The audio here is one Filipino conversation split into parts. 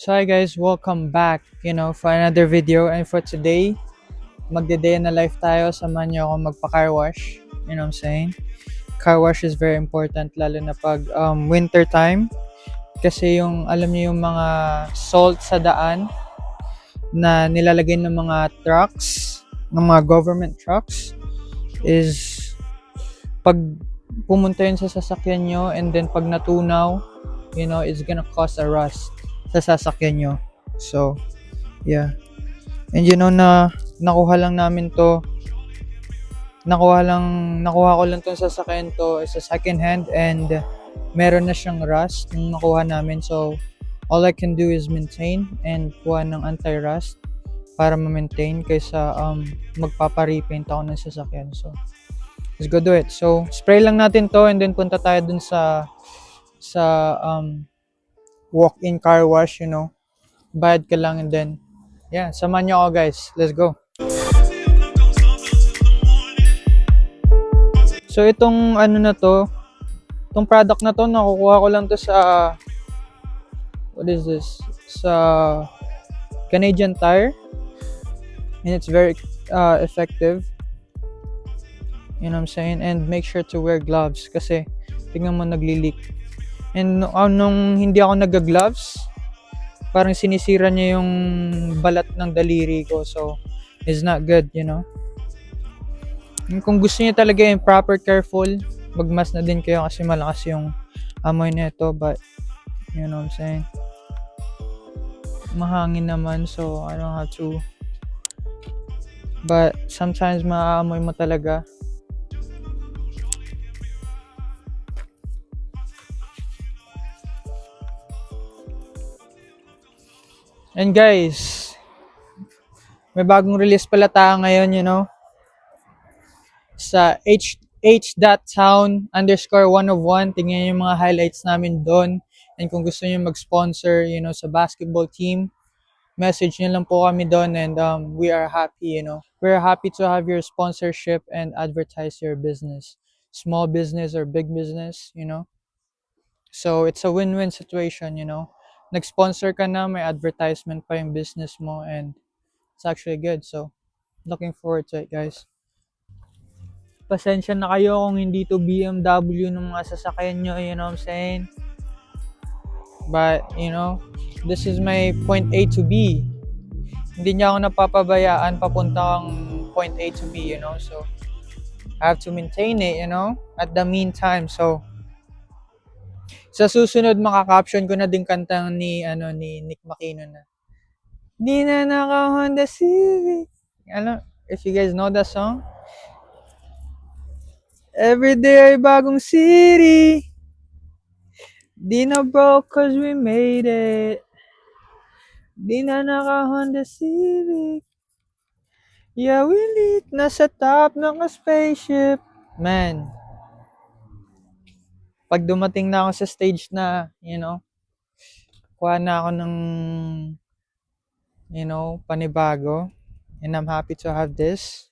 So hi guys, welcome back, for another video. And for today, magde-day na life tayo. Samahan niyo ako magpa-car wash. You know what I'm saying? Car wash is very important lalo na pag winter time. Kasi alam niyo yung mga salt sa daan na nilalagay ng mga trucks, ng mga government trucks is pag pumunta yun sa sasakyan nyo and then pag natunaw, it's gonna cause a rust sa sasakyan nyo. So, yeah. And na nakuha lang namin to. Nakuha ko lang tong sasakyan to sa second hand and meron na siyang rust nung nakuha namin. So, all I can do is maintain and kuha ng anti-rust para ma-maintain kaysa magpapa-repaint ako ng sasakyan. So, let's go do it. So, spray lang natin to and then punta tayo dun sa walk-in car wash, Bayad ka lang and then, yeah, samahan niyo ako guys. Let's go. So, itong itong product na to, nakukuha ko lang to sa, what is this? Sa Canadian Tire. And it's very effective. You know what I'm saying? And make sure to wear gloves kasi tingnan mo nagli-leak. And nung hindi ako nag-gloves, parang sinisira niya yung balat ng daliri ko. So, it's not good, And kung gusto niyo talaga yung proper careful, magmask na din kayo kasi malakas yung amoy nito. But, you know what I'm saying? Mahangin naman, so I don't have to. But, sometimes maaamoy mo talaga. And guys, may bagong release pala tayo ngayon, sa h.town_101. Tingnan yung mga highlights namin doon. And kung gusto niyo mag-sponsor, sa basketball team, message niyo lang po kami doon and we are happy, We're happy to have your sponsorship and advertise your business. Small business or big business, So it's a win-win situation, Nag-sponsor ka na, may advertisement pa yung business mo and it's actually good. So looking forward to it, guys. Pasensya na kayo kung hindi to BMW ng mga sasakyan nyo, you know what I'm saying? But, this is my point A to B. Hindi niya ako napapabayaan papuntang point A to B, So, I have to maintain it, at the meantime. So, sa susunod maka-caption ko na din kanta ni Nick Makino na Di na naka-Honda Civic. If you guys know that song? Every day ay bagong city. Di na broke cause we made it. Di na naka-Honda Civic. Yeah, we lit. Nasa top ng spaceship. Man. Pag dumating na ako sa stage na, kuha na ako ng, panibago. And I'm happy to have this.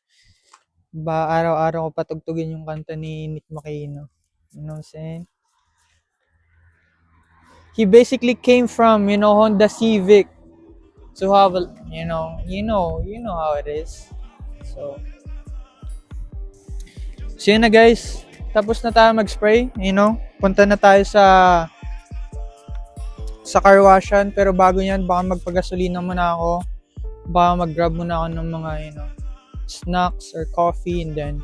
Araw-araw ko patugtugin yung kanta ni Nick Makino. You know what I'm saying? He basically came from, Honda Civic to have a, you know how it is. So yun na guys. Tapos na tayo mag-spray, Punta na tayo sa car washan. Pero bago yan, baka magpagasolina muna ako. Baka mag-grab muna ako ng mga, snacks or coffee and then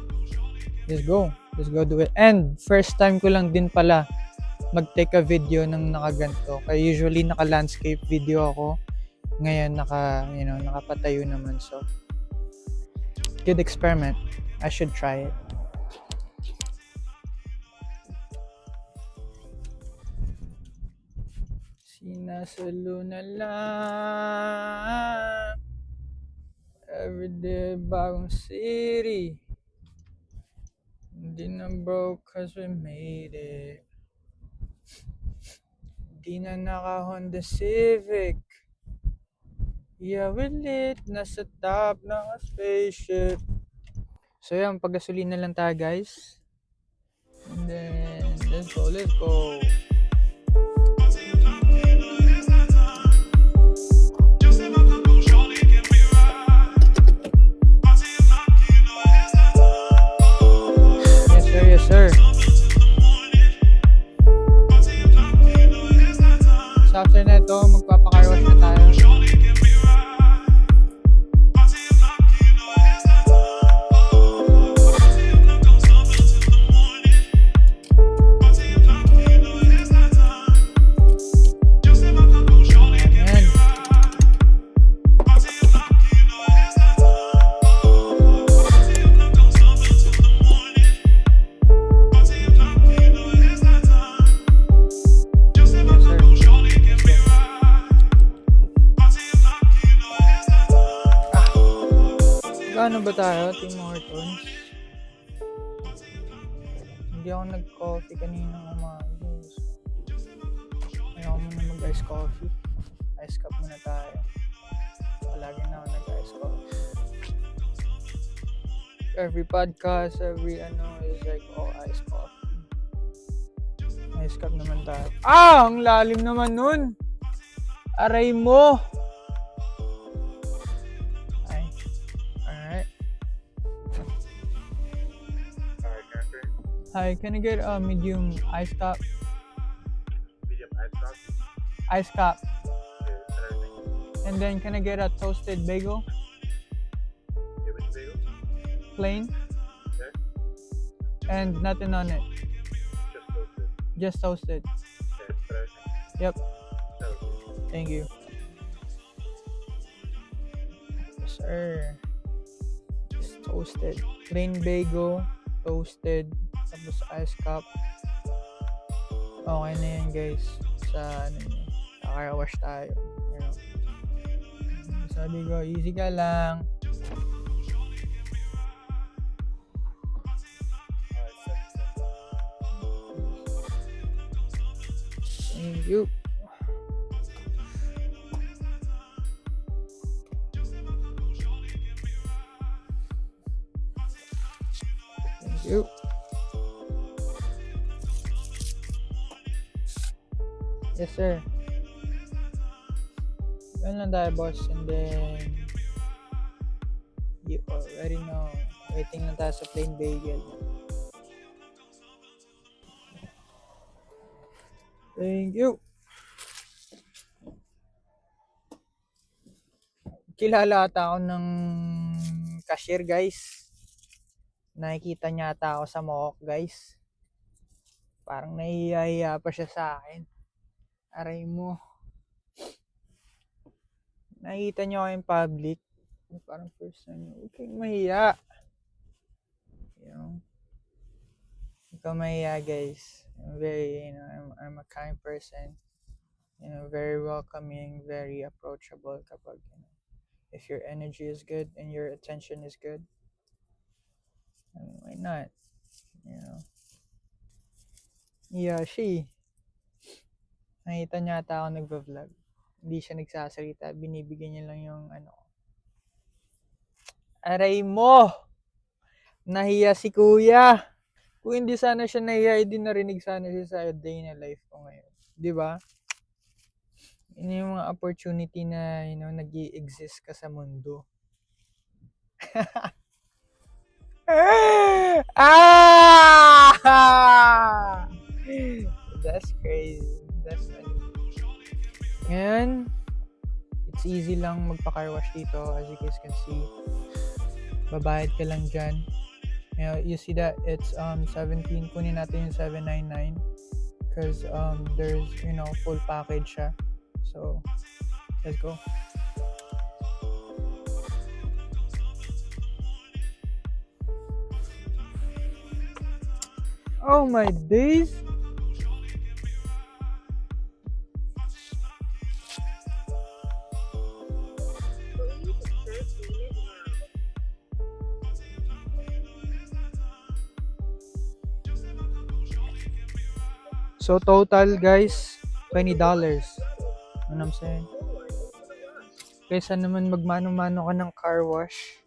let's go do it. And first time ko lang din pala mag-take a video ng nakaganto. Kaya usually naka-landscape video ako. Ngayon nakapatayo naman. So good experiment. I should try it. Sinasalo na lang. Everyday bagong city. Hindi na broke cause we made it. Di na naka-Honda Civic. Yeah, we lit. Nasa top ng spaceship. So yan, pag-gasolina lang tayo guys. And then, let's go. Mag-ano ba tayo, Tim Hortons? Hindi ako nag-coffee kaninang umaga. Ayaw muna mag-ice coffee. Ice cup muna tayo. Palagi na ako nag-ice coffee. Every podcast, every is like, ice coffee. Ice cup naman tayo. Ang lalim naman nun! Aray mo! Ay. Alright. Hi, can I get a medium ice cup? Medium ice cup? Ice cup. Okay, And then can I get a toasted bagel? okay, which bagel? Plain? Okay. And nothing on it. Just toasted. Just toasted. Okay, but everything? Yep. Okay. Thank you. Yes, sir. Just toasted. Plain bagel, toasted, tapos ice cup. Okay na yan, guys. Sa kakawash tayo. You know. Sabi ko, easy ka lang. Thank you. Thank you. Yes, sir. Yun lang tayo, boss. And then, you already know. Waiting lang tayo sa plain bagel. Thank you. Kilala ata ako ng cashier, guys. Nakikita niya ata ako sa Mohawk, guys. Parang nahihiya pa siya sa akin. Aray mo. Nakikita niyo ako in public. Parang first time. Huwag kayong mahiya. You know? Huwag kang mahiya, guys. I'm very, I'm a kind person. Very welcoming, very approachable kapag, if your energy is good and your attention is good, why not? Yeah, nakita niya ata ako nagva-vlog. Hindi siya nagsasalita, binibigyan niya lang yung Aray mo! Nahiya si kuya! Kung hindi sana siya nahiya, hindi narinig sana siya sa day na life ko ngayon. Di ba? Yun yung mga opportunity na, nag-i-exist ka sa mundo. That's crazy. That's funny. Ngayon, it's easy lang magpa-car wash dito, as you guys can see. Babayad ka lang dyan. You see that it's 17. Kunin natin yung 799 because there's full package siya. So let's go. Oh my days. So total, guys, $20. Ano I'm saying? Kaysa naman magmano-mano ka ng car wash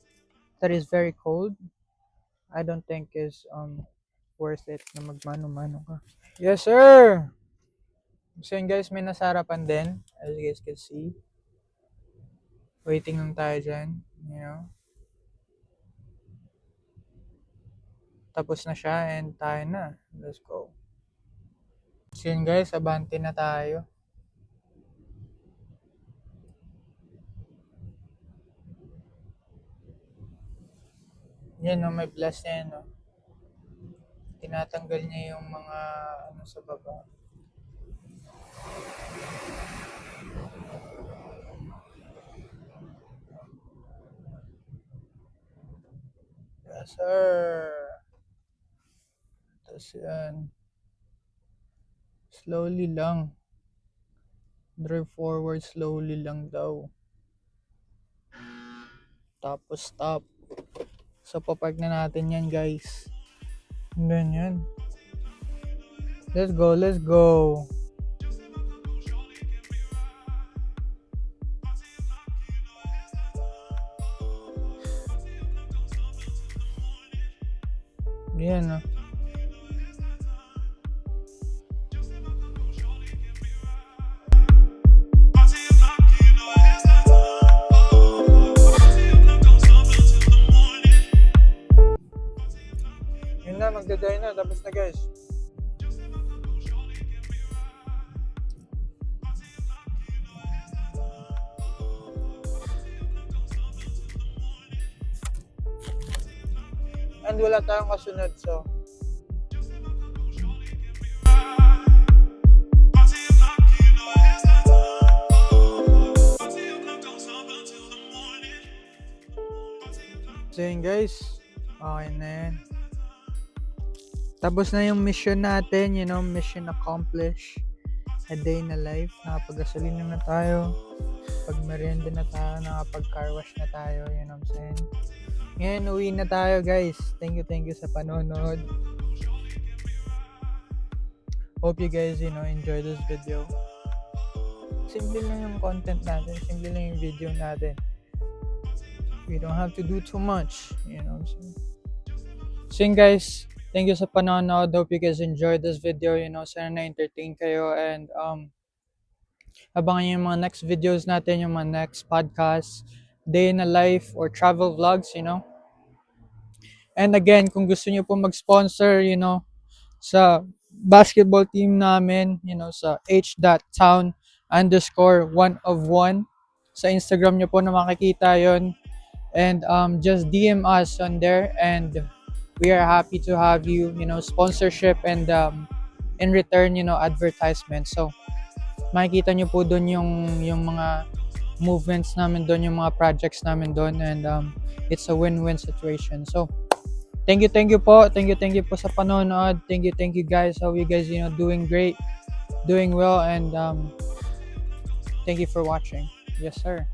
that is very cold, I don't think is worth it na magmano-mano ka. Yes, sir! So yun, guys, may nasa harapan din, as you guys can see. Waiting lang tayo dyan, Tapos na siya and tayo na. Let's go. So yun, guys, abante na tayo. Yan, may blast yan, Tinatanggal niya yung mga sa baba. Yes, sir. Tapos yan. Slowly lang. Drive forward slowly lang daw. Tapos stop. So, papark na natin yan, guys. Ganyan. Let's go, let's go. Yan, ah. Yun na, magdaday na. Tapos na, guys. And wala tayong kasunod, so. So yun, guys. Okay na yan. Tapos na yung mission natin, mission accomplished. A day in a life. Nakapag-gasolina na tayo. Pag-merienda na tayo. Nakapag-car wash na tayo. You know what I'm saying? Ngayon, uwi na tayo, guys. Thank you sa panonood. Hope you guys, enjoy this video. Simple lang yung content natin. Simple lang yung video natin. We don't have to do too much. You know what I'm saying? So yun, guys. Thank you sa panonood. Hope you guys enjoyed this video. Sana na-entertain kayo. And abangan nyo yung mga next videos natin, yung mga next podcast, day in a life, or travel vlogs, And again, kung gusto nyo po mag-sponsor, sa basketball team namin, sa h.town_1of1. Sa Instagram nyo po na makikita yon. And just DM us on there, and we are happy to have you, sponsorship, and in return, advertisement. So, makikita nyo po doon yung mga movements namin doon, yung mga projects namin doon, and it's a win-win situation. So, thank you po. Thank you po sa panonood. Thank you guys. How you guys, doing great, doing well, and thank you for watching. Yes, sir.